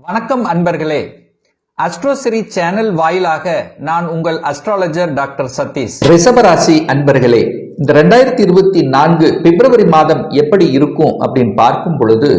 வணக்கம் அன்பர்களே. அஸ்ட்ரோசிரி சேனல் வாயிலாக நான் உங்கள் அஸ்ட்ராலஜர் டாக்டர் சதீஷ். ரிஷபராசி அன்பர்களே, இந்த 2024 பிப்ரவரி மாதம் எப்படி இருக்கும் அப்படின்னு பார்க்கும் பொழுது,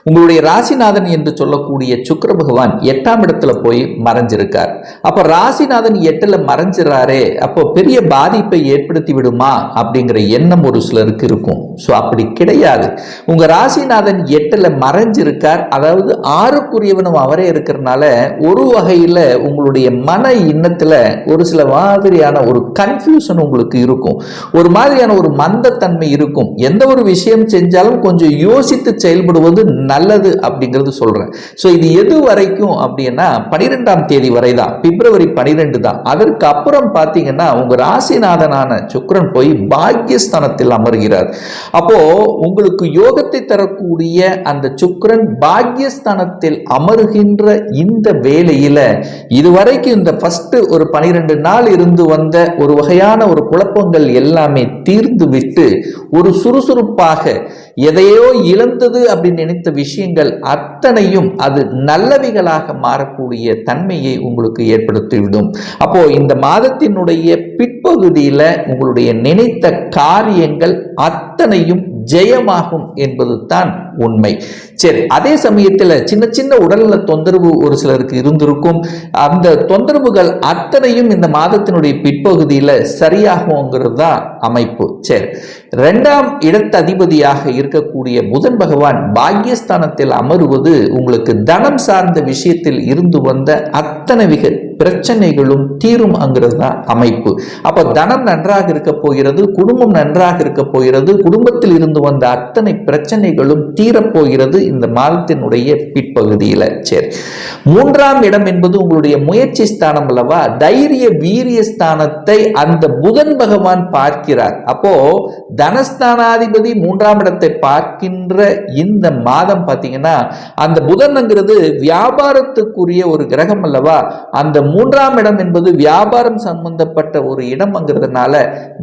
உங்களுடைய ராசிநாதன் என்று சொல்லக்கூடிய சுக்கிர பகவான் 8ஆம் இடத்துல போய் மறைஞ்சிருக்கார். அப்ப ராசிநாதன் 8ல மறைஞ்சிறாரே, அப்போ பெரிய பாதிப்பை ஏற்படுத்தி விடுமா அப்படிங்கிற எண்ணம் ஒரு சிலருக்கு இருக்கும். ஸோ அப்படி கிடையாது. உங்க ராசிநாதன் 8ல மறைஞ்சிருக்கார், அதாவது 6க்குரியவனும் அவரே இருக்கிறதுனால ஒரு வகையில உங்களுடைய மன எண்ணத்துல ஒரு சில மாதிரியான ஒரு கன்ஃபியூஷன் உங்களுக்கு இருக்கும், ஒரு மாதிரியான ஒரு மந்தத்தன்மை இருக்கும். எந்த ஒரு விஷயம் செஞ்சாலும் கொஞ்சம் யோசித்து செயல்படுவது நல்லது அப்படிங்கிறது சொல்றேன். ஸோ இது எது வரைக்கும் அப்படின்னா 12ஆம் தேதி வரை தான், பிப்ரவரி 12 தான். அதற்கு அப்புறம் பார்த்தீங்கன்னா உங்க ராசிநாதனான சுக்கிரன் போய் பாக்கியஸ்தானத்தில் அமர்கிறார். அப்போ உங்களுக்கு யோகத்தை தரக்கூடிய அந்த சுக்கிரன் பாக்கியஸ்தானத்தில் அமர்கின்ற இந்த வேளையில இதுவரைக்கும் இந்த ஃபர்ஸ்ட் ஒரு 12 நாள் இருந்து வந்த ஒரு வகையான ஒரு குழப்பங்கள் எல்லாமே தீர்ந்து விட்டு ஒரு சுறுசுறுப்பாக எதையோ இழந்தது அப்படின்னு நினைத்த விஷயங்கள் அத்தனையும் அது நல்லவைகளாக மாறக்கூடிய தன்மையை உங்களுக்கு ஏற்படுத்திவிடும். அப்போ இந்த மாதத்தினுடைய பிற்பகுதியில உங்களுடைய நினைத்த காரியங்கள் அத்தனையும் ஜெயமாகும் என்பது தான் உண்மை. சரி, அதே சமயத்தில் சின்ன சின்ன உடல்நல தொந்தரவு ஒரு சிலருக்கு இருந்திருக்கும். அந்த தொந்தரவுகள் அத்தனையும் இந்த மாதத்தினுடைய பிற்பகுதியில் சரியாகுங்கிறது தான் அமைப்பு. சரி, 2ஆம் இடத்து அதிபதியாக இருக்கக்கூடிய புதன் பகவான் பாக்கியஸ்தானத்தில் அமருவது உங்களுக்கு தனம் சார்ந்த விஷயத்தில் இருந்து வந்த அத்தனை பிரச்சனைகளும் தீரும் அங்கிறது தான் அமைப்பு. அப்ப தனம் நன்றாக இருக்க போகிறது, குடும்பம் நன்றாக இருக்க போகிறது, குடும்பத்தில் இருந்து வந்த அத்தனை பிரச்சனைகளும் தீரப்போகிறது இந்த மாதத்தினுடைய பிற்பகுதியில. சரி, 3ஆம் இடம் என்பது உங்களுடைய முயற்சி ஸ்தானம் அல்லவா, தைரிய வீரிய ஸ்தானத்தை அந்த புதன் பகவான் பார்க்கிறார். அப்போ தனஸ்தானாதிபதி 3ஆம் இடத்தை பார்க்கின்ற இந்த மாதம் பார்த்தீங்கன்னா அந்த புதன்ங்கிறது வியாபாரத்துக்குரிய ஒரு கிரகம் அல்லவா. அந்த 3ஆம் இடம் என்பது வியாபாரம் சம்பந்தப்பட்ட ஒரு இடம்ங்கிறதுனால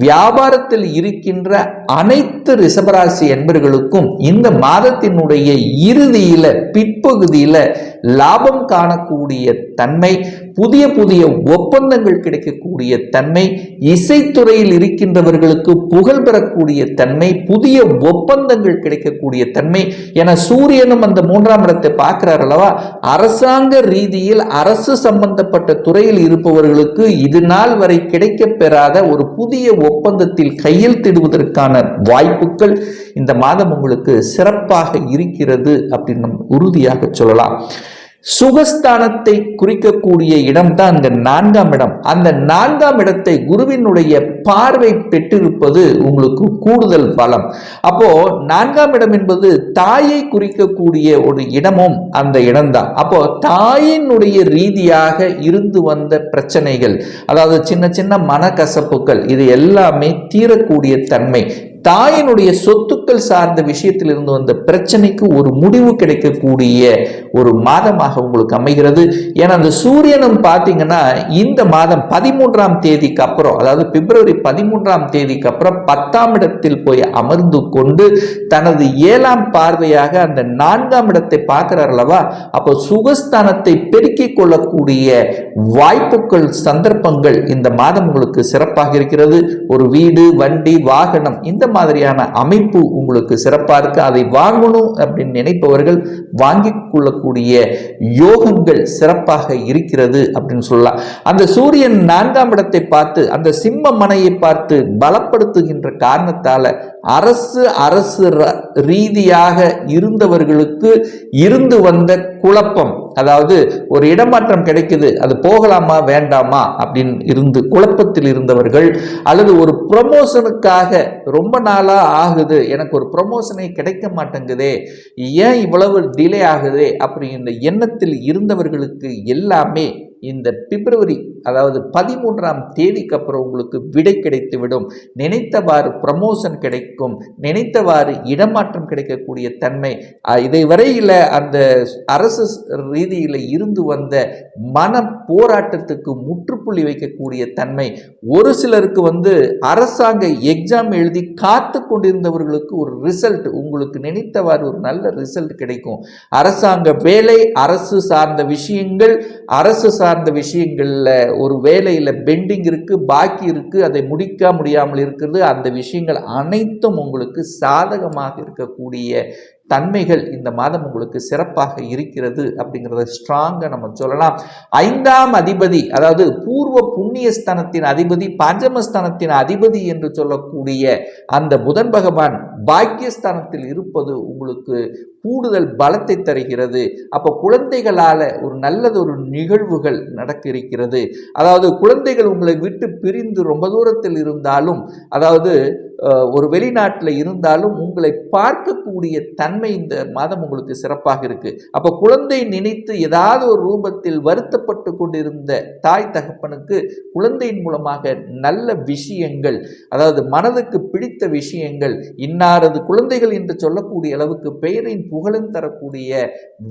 வியாபாரத்தில் இருக்கின்ற அனைத்து ரிஷபராசி என்பர்களுக்கும் இந்த மாதத்தினுடைய இறுதியில பிற்பகுதியில லாபம் காணக்கூடிய தன்மை, புதிய புதிய ஒப்பந்தங்கள் கிடைக்கக்கூடிய தன்மை, இசைத்துறையில் இருக்கின்றவர்களுக்கு புகழ் பெறக்கூடிய தன்மை, புதிய ஒப்பந்தங்கள் கிடைக்கக்கூடிய தன்மை என சூரியனும் அந்த 3ஆம் இடத்தை பார்க்கிறார் அல்லவா. அரசாங்க ரீதியில் அரசு சம்பந்தப்பட்ட துறையில் இருப்பவர்களுக்கு இது நாள் வரை கிடைக்க பெறாத ஒரு புதிய ஒப்பந்தத்தில் கையெழுத்திடுவதற்கான வாய்ப்புகள் இந்த மாதம் உங்களுக்கு சிறப்பாக இருக்கிறது அப்படின்னு உறுதியாக சொல்லலாம். சுகஸ்தானத்தை குறிக்கக்கூடிய இடம் தான் இந்த 4ஆம் இடம். அந்த 4ஆம் இடத்தை குருவினுடைய பார்வை பெற்றிருப்பது உங்களுக்கு கூடுதல் பலம். அப்போ 4ஆம் இடம் என்பது தாயை குறிக்கக்கூடிய ஒரு இடமும் அந்த இடம்தான். அப்போ தாயினுடைய ரீதியாக இருந்து வந்த பிரச்சனைகள், அதாவது சின்ன சின்ன மனக்கசப்புகள், இது எல்லாமே தீரக்கூடிய தன்மை, தாயினுடைய சொத்துக்கள் சார்ந்த விஷயத்தில் இருந்து வந்த பிரச்சனைக்கு ஒரு முடிவு கிடைக்கக்கூடிய ஒரு மாதமாக உங்களுக்கு அமைகிறது. ஏன்னா அந்த சூரியனும் பார்த்தீங்கன்னா இந்த மாதம் 13ஆம் தேதிக்கு அப்புறம், அதாவது பிப்ரவரி 13ஆம் தேதிக்கு அப்புறம் 10ஆம் இடத்தில் போய் அமர்ந்து கொண்டு தனது 7ஆம் பார்வையாக அந்த 4ஆம் இடத்தை பார்க்கிறார் அல்லவா. அப்போ சுகஸ்தானத்தை பெருக்கிக் கொள்ளக்கூடிய வாய்ப்புகள், சந்தர்ப்பங்கள் இந்த மாதம் உங்களுக்கு சிறப்பாக இருக்கிறது. ஒரு வீடு, வண்டி, வாகனம் இந்த மாதிரியான அமைப்பு உங்களுக்கு சிறப்பா இருக்கு. அதை வாங்கணும் அப்படின்னு நினைப்பவர்கள் வாங்கிக் கொள்ளக்கூடிய யோகங்கள் சிறப்பாக இருக்கிறது அப்படின்னு சொல்லலாம். அந்த சூரியன் 4ஆம் இடத்தை பார்த்து அந்த சிம்ம மனையை பார்த்து பலப்படுத்துகின்ற காரணத்தால அரசு ரீதியாக இருந்தவர்களுக்கு இருந்து வந்த குழப்பம், அதாவது ஒரு இடமாற்றம் கிடைக்குது, அது போகலாமா வேண்டாமா அப்படின்னு இருந்து குழப்பத்தில் இருந்தவர்கள், அல்லது ஒரு ப்ரமோஷனுக்காக ரொம்ப நாளா ஆகுது, எனக்கு ஒரு ப்ரமோஷனே கிடைக்க மாட்டேங்குதே, ஏன் இவ்வளவு டிலே ஆகுது அப்படிங்கிற எண்ணத்தில் இருந்தவர்களுக்கு எல்லாமே இந்த பிப்ரவரி அதாவது 13ஆம் தேதிக்கு அப்புறம் உங்களுக்கு விடை கிடைத்துவிடும். நினைத்தவாறு ப்ரமோஷன் கிடைக்கும், நினைத்தவாறு இடமாற்றம் கிடைக்கக்கூடிய தன்மை. இதை வரையில் அந்த அரசு ரீதியில் இருந்து வந்த மன போராட்டத்துக்கு முற்றுப்புள்ளி வைக்கக்கூடிய தன்மை. ஒரு சிலருக்கு அரசாங்க எக்ஸாம் எழுதி காத்து கொண்டிருந்தவர்களுக்கு ஒரு ரிசல்ட், உங்களுக்கு நினைத்தவாறு ஒரு நல்ல ரிசல்ட் கிடைக்கும். அரசாங்க வேலை, அரசு சார்ந்த விஷயங்கள், அரசு சார்ந்த விஷயங்கள்ல ஒரு வேலையில பெண்டிங் இருக்கு, பாக்கி இருக்கு, அதை முடிக்க முடியாமல் இருக்கிறது. அந்த விஷயங்கள் அனைத்தும் உங்களுக்கு சாதகமாக இருக்கக்கூடிய தன்மைகள் இந்த மாதம் உங்களுக்கு சிறப்பாக இருக்கிறது அப்படிங்கிறத ஸ்ட்ராங்கா நம்ம சொல்லலாம். 5ஆம் அதிபதி, அதாவது பூர்வ புண்ணியஸ்தானத்தின் அதிபதி, பஞ்சமஸ்தானத்தின் அதிபதி என்று சொல்லக்கூடிய அந்த புதன் பகவான் பாக்கியஸ்தானத்தில் இருப்பது உங்களுக்கு கூடுதல் பலத்தை தருகிறது. அப்போ குழந்தைகளால ஒரு நல்லது ஒரு நிகழ்வுகள் நடக்க இருக்கிறது. அதாவது குழந்தைகள் உங்களை விட்டு பிரிந்து ரொம்ப தூரத்தில் இருந்தாலும், அதாவது ஒரு வெளிநாட்டில் இருந்தாலும் உங்களை பார்க்கக்கூடிய தன்மை இந்த மாதம் உங்களுக்கு சிறப்பாக இருக்கு. அப்போ குழந்தை நினைத்து ஏதாவது ஒரு ரூபத்தில் வருத்தப்பட்டு கொண்டிருந்த தாய் தகப்பனுக்கு குழந்தையின் மூலமாக நல்ல விஷயங்கள், அதாவது மனதுக்கு பிடித்த விஷயங்கள், இன்னாரது குழந்தைகள் என்று சொல்லக்கூடிய அளவுக்கு பெயரின் புகழும் தரக்கூடிய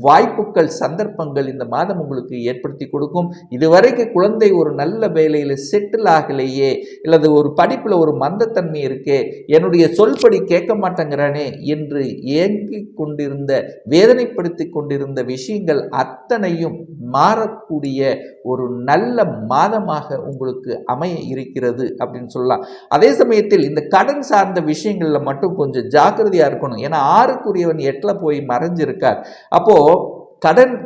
வாய்ப்புகள், சந்தர்ப்பங்கள் இந்த மாதம் உங்களுக்கு ஏற்படுத்தி கொடுக்கும். இதுவரைக்கும் குழந்தை ஒரு நல்ல வேலையில் செட்டில் ஆகலையே, அல்லது ஒரு படிப்பில் ஒரு மந்தத்தன்மை இருக்கே, என்னுடைய சொல்படி கேட்க மாட்டேங்கிறானே என்று ஏங்கிக் கொண்டிருந்த, வேதனைப்படுத்தி கொண்டிருந்த விஷயங்கள் அத்தனையும் மாறக்கூடிய ஒரு நல்ல மாதமாக உங்களுக்கு அமைய இருக்கிறது அப்படின்னு சொல்லலாம். அதே சமயத்தில் இந்த கடன் சார்ந்த விஷயங்கள்ல மட்டும் கொஞ்சம் ஜாக்கிரதையா இருக்கணும். ஏன்னா 6க்குரியவன் 8ல போய் மறைஞ்சிருக்கார். அப்போ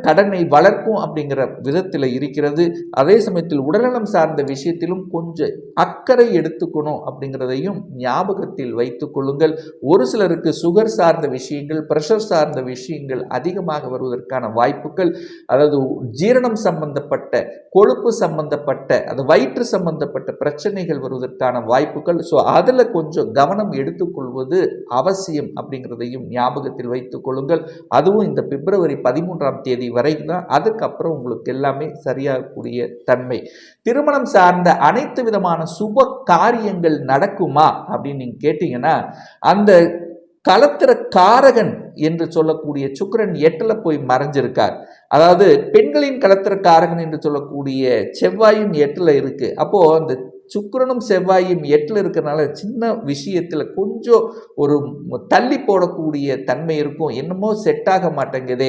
கடனை வளர்க்கும் அப்படிங்கிற விதத்தில் இருக்கிறது. அதே சமயத்தில் உடல்நலம் சார்ந்த விஷயத்திலும் கொஞ்சம் அக்கறை எடுத்துக்கணும் அப்படிங்கிறதையும் ஞாபகத்தில் வைத்துக் கொள்ளுங்கள். ஒரு சிலருக்கு சுகர் சார்ந்த விஷயங்கள், பிரஷர் சார்ந்த விஷயங்கள் அதிகமாக வருவதற்கான வாய்ப்புகள், அதாவது ஜீரணம் சம்பந்தப்பட்ட, கொழுப்பு சம்பந்தப்பட்ட, அது வயிற்று சம்பந்தப்பட்ட பிரச்சனைகள் வருவதற்கான வாய்ப்புகள். ஸோ அதில் கொஞ்சம் கவனம் எடுத்துக்கொள்வது அவசியம் அப்படிங்கிறதையும் ஞாபகத்தில் வைத்துக் கொள்ளுங்கள். அதுவும் இந்த பிப்ரவரி 13ஆம் தேதி வரை தான். அதுக்கப்புறம் உங்களுக்கு எல்லாமே சரியாகக்கூடிய தன்மை. திருமணம் சார்ந்த அனைத்து விதமான சுப காரியங்கள் நடக்குமா அப்படின்னு நீங்க கேட்டீங்கன்னா, அந்த கலத்திர காரகன் என்று சொல்லக்கூடிய சுக்கிரன் 8ல போய் மறைஞ்சிருக்கார். அதாவது பெண்களின் கலத்திர காரகன் என்று சொல்லக்கூடிய செவ்வாயும் 8ல இருக்கு. அப்போ அந்த சுக்கிரனும் செவ்வாயும் 8ல இருக்கிறனால சின்ன விஷயத்துல கொஞ்சம் ஒரு தள்ளி போடக்கூடிய தன்மை இருக்கும். என்னமோ செட் ஆக மாட்டேங்குதே,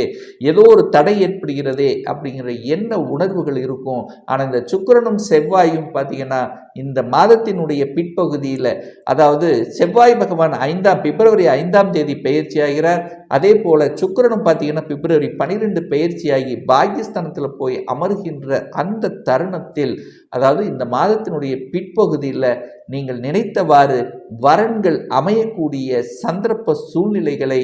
ஏதோ ஒரு தடை ஏற்படுகிறதே அப்படிங்கிற எண்ண உணர்வுகள் இருக்கும். ஆனால் இந்த சுக்கிரனும் செவ்வாயும் பார்த்தீங்கன்னா இந்த மாதத்தினுடைய பிற்பகுதியில், அதாவது செவ்வாய் பகவான் பிப்ரவரி 5ஆம் தேதி பெயர்ச்சி ஆகிறார். அதே போல சுக்கிரனும் பார்த்தீங்கன்னா பிப்ரவரி 12 பெயர்ச்சியாகி பாகிஸ்தானத்தில் போய் அமர்கின்ற அந்த தருணத்தில், அதாவது இந்த மாதத்தினுடைய பிற்பகுதியில் நீங்கள் நினைத்தவாறு வரன்கள் அமையக்கூடிய சந்தர்ப்ப சூழ்நிலைகளை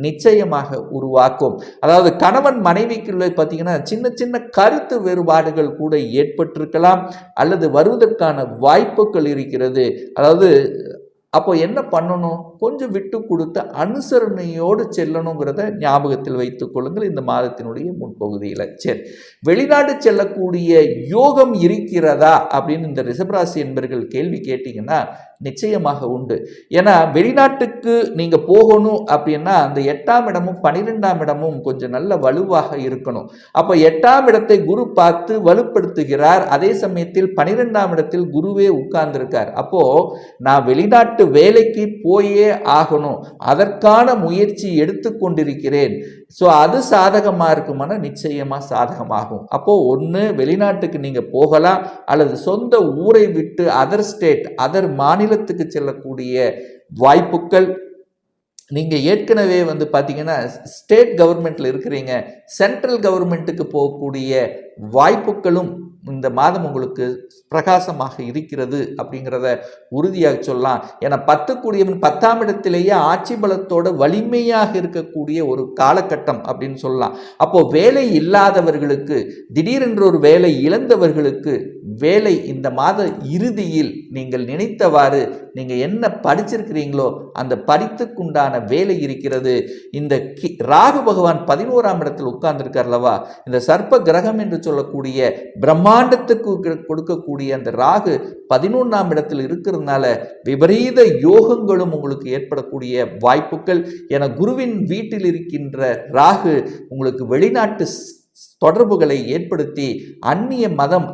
நிச்சயமாக உருவாக்கும். அதாவது கணவன் மனைவிக்குள்ள பார்த்தீங்கன்னா சின்ன சின்ன கருத்து வேறுபாடுகள் கூட ஏற்பட்டிருக்கலாம், அல்லது வருவதற்கான வாய்ப்புகள் இருக்கிறது. அதாவது அப்போ என்ன பண்ணணும், கொஞ்சம் விட்டு கொடுத்து அனுசரணையோடு செல்லணுங்கிறத ஞாபகத்தில் வைத்துக் கொள்ளுங்கள் இந்த மாதத்தினுடைய முன்பகுதியில். சரி, வெளிநாடு செல்லக்கூடிய யோகம் இருக்கிறதா அப்படின்னு இந்த ரிஷபராசி என்பர்கள் கேள்வி கேட்டீங்கன்னா நிச்சயமாக உண்டு. ஏன்னா வெளிநாட்டுக்கு நீங்க போகணும் அப்படின்னா அந்த 8ஆம் இடமும் 12ஆம் இடமும் கொஞ்சம் நல்ல வலுவாக இருக்கணும். அப்போ 8ஆம் இடத்தை குரு பார்த்து வலுப்படுத்துகிறார். அதே சமயத்தில் 12ஆம் இடத்தில் குருவே உட்கார்ந்திருக்கார். அப்போ நான் வெளிநாட்டு வேலைக்கு போயே ஆகணும், அதற்கான முயற்சி எடுத்துக்கொண்டிருக்கிறேன். ஸோ அது சாதகமா இருக்குமானா நிச்சயமா சாதகமாகும். அப்போ ஒன்று வெளிநாட்டுக்கு நீங்க போகலாம், அல்லது சொந்த ஊரை விட்டு அதர் ஸ்டேட், அதர் மாநிலத்துக்கு செல்லக்கூடிய வாய்ப்புகள். நீங்க ஏற்கனவே பார்த்தீங்கன்னா ஸ்டேட் கவர்மெண்ட்ல இருக்கிறீங்க, சென்ட்ரல் கவர்மெண்ட்டுக்கு போகக்கூடிய வாய்ப்புகளும் இந்த மாதம் உங்களுக்கு பிரகாசமாக இருக்கிறது அப்படிங்கிறத உறுதியாக சொல்லலாம். ஏன்னா 10 கூடியவன் 10ஆம் இடத்திலேயே ஆட்சி பலத்தோட வலிமையாக இருக்கக்கூடிய ஒரு காலகட்டம் அப்படின்னு சொல்லலாம். அப்போ வேலை இல்லாதவர்களுக்கு, திடீரென்று ஒரு வேலை இழந்தவர்களுக்கு வேலை இந்த மாத இறுதியில் நீங்கள் நினைத்தவாறு நீங்கள் என்ன படிச்சிருக்கிறீங்களோ அந்த படித்துக்குண்டான வேலை இருக்கிறது. இந்த ராகு பகவான் 11ஆம் இடத்தில் உட்கார்ந்திருக்கார்லவா, இந்த சர்ப்ப கிரகம் என்று சொல்லக்கூடிய பிரம்மாண்டத்துக்கு கொடுக்கக்கூடிய அந்த ராகு 11ஆம் இடத்தில் இருக்கிறதுனால விபரீத யோகங்களும் உங்களுக்கு ஏற்படக்கூடிய வாய்ப்புகள். என குருவின் வீட்டில் இருக்கின்ற ராகு உங்களுக்கு வெளிநாட்டு தொடர்புகளை ஏற்படுத்தி அந்நிய மதம்,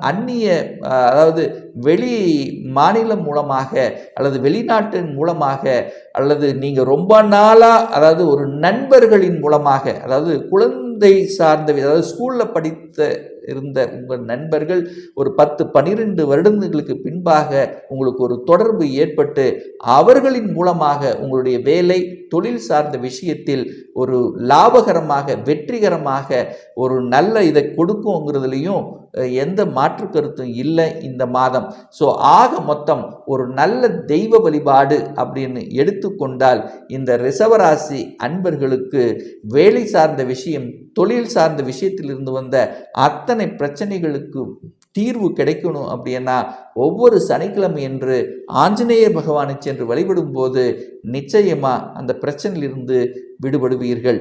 அதாவது வெளி மாநிலம் மூலமாக அல்லது வெளிநாட்டின் மூலமாக அல்லது நீங்கள் ரொம்ப நாளாக அதாவது ஒரு நண்பர்களின் மூலமாக, அதாவது குழந்தை சார்ந்த, அதாவது ஸ்கூலில் படித்த இருந்த உங்கள் நண்பர்கள் ஒரு 10-12 வருடங்களுக்கு பின்பாக உங்களுக்கு ஒரு தொடர்பு ஏற்பட்டு அவர்களின் மூலமாக உங்களுடைய வேலை தொழில் சார்ந்த விஷயத்தில் ஒரு லாபகரமாக வெற்றிகரமாக ஒரு நல்ல இதை கொடுக்குங்கிறதுலையும் எந்த மாற்று கருத்தும் இல்லை இந்த மாதம். ஸோ ஆக மொத்தம் ஒரு நல்ல தெய்வ வழிபாடு அப்படின்னு எடுத்துக்கொண்டால் இந்த ரிஷபராசி அன்பர்களுக்கு வேலை சார்ந்த விஷயம், தொழில் சார்ந்த விஷயத்தில் இருந்து வந்த அத்தனை பிரச்சனைகளுக்கு தீர்வு கிடைக்கணும் அப்படின்னா ஒவ்வொரு சனிக்கிழமை என்று ஆஞ்சநேயர் பகவானை சென்று வழிபடும் போது நிச்சயமா அந்த பிரச்சனையிலிருந்து விடுபடுவீர்கள்.